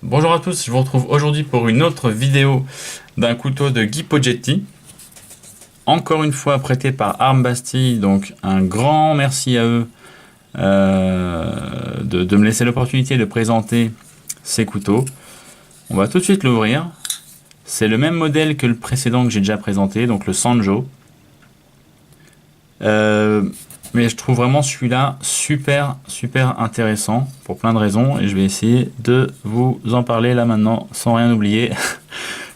Bonjour à tous, je vous retrouve aujourd'hui pour une autre vidéo d'un couteau de Guy Poggetti. Encore une fois prêté par Arme Bastille, donc un grand merci à eux de me laisser l'opportunité de présenter ces couteaux. On va tout de suite l'ouvrir. C'est le même modèle que le précédent que j'ai déjà présenté, donc le Sanjo. Mais je trouve vraiment celui-là super intéressant pour plein de raisons et je vais essayer de vous en parler là maintenant sans rien oublier.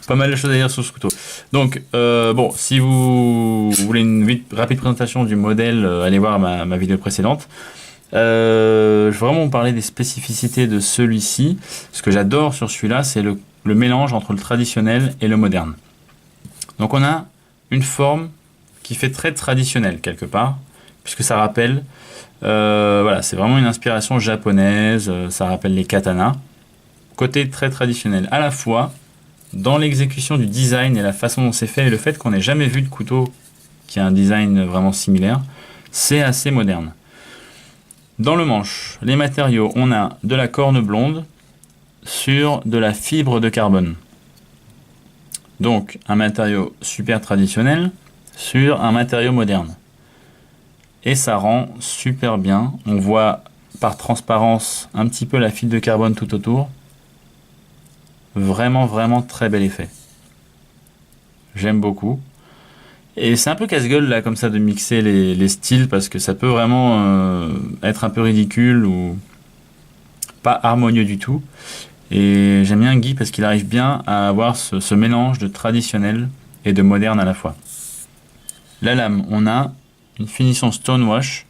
Pas mal de choses à dire sur ce couteau. Donc bon, si vous voulez une rapide présentation du modèle, allez voir ma vidéo précédente. Je vais vraiment vous parler des spécificités de celui-ci. Ce que j'adore sur celui-là, c'est le mélange entre le traditionnel et le moderne. Donc on a une forme qui fait très traditionnelle quelque part, puisque ça rappelle, voilà, c'est vraiment une inspiration japonaise, ça rappelle les katanas. Côté très traditionnel, à la fois dans l'exécution du design et la façon dont c'est fait, et le fait qu'on n'ait jamais vu de couteau qui a un design vraiment similaire, c'est assez moderne. Dans le manche, les matériaux, on a de la corne blonde sur de la fibre de carbone. Donc un matériau super traditionnel sur un matériau moderne. Et ça rend super bien. On voit par transparence un petit peu la fibre de carbone tout autour. Vraiment très bel effet. J'aime beaucoup. Et c'est un peu casse-gueule là comme ça de mixer les styles parce que ça peut vraiment être un peu ridicule ou pas harmonieux du tout. Et j'aime bien Guy parce qu'il arrive bien à avoir ce mélange de traditionnel et de moderne à la fois. La lame, on a une finition stonewash,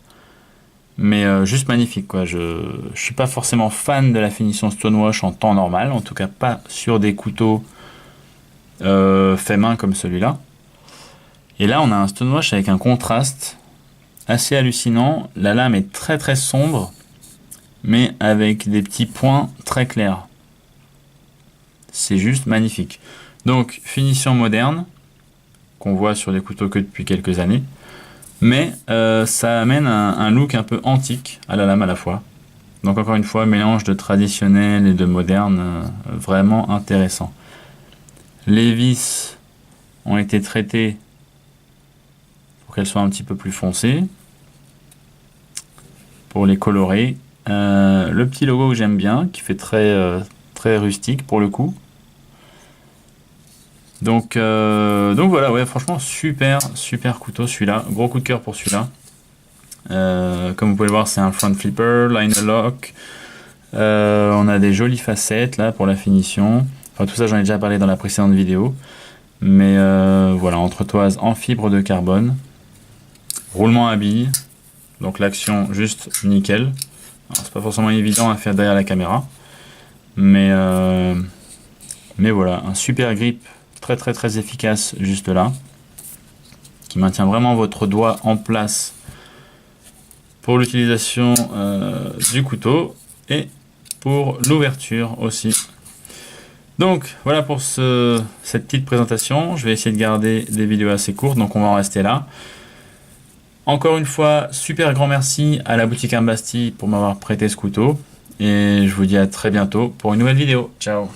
mais juste magnifique quoi. Je suis pas forcément fan de la finition stonewash en temps normal, en tout cas pas sur des couteaux fait main comme celui-là. Et là on a un stonewash avec un contraste assez hallucinant. La lame est très sombre, mais avec des petits points très clairs. C'est juste magnifique. Donc finition moderne, qu'on voit sur des couteaux que depuis quelques années. Mais ça amène un look un peu antique à la lame à la fois. Donc encore une fois, mélange de traditionnel et de moderne, vraiment intéressant. Les vis ont été traitées pour qu'elles soient un petit peu plus foncées. Pour les colorer. Le petit logo que j'aime bien, qui fait très rustique pour le coup. Donc voilà, ouais, franchement super couteau celui-là, gros coup de cœur pour celui-là. Comme vous pouvez le voir, c'est un front flipper, liner lock. On a des jolies facettes là pour la finition. Enfin tout ça j'en ai déjà parlé dans la précédente vidéo. Mais voilà, entretoise en fibre de carbone. Roulement à billes. Donc l'action juste nickel. C'est pas forcément évident à faire derrière la caméra. Mais voilà, un super grip. Très efficace juste là, qui maintient vraiment votre doigt en place pour l'utilisation du couteau et pour l'ouverture aussi. Donc voilà pour cette petite présentation. Je vais essayer de garder des vidéos assez courtes, donc on va en rester là. Encore une fois, super grand merci à la boutique Arme Bastille pour m'avoir prêté ce couteau et je vous dis à très bientôt pour une nouvelle vidéo. Ciao.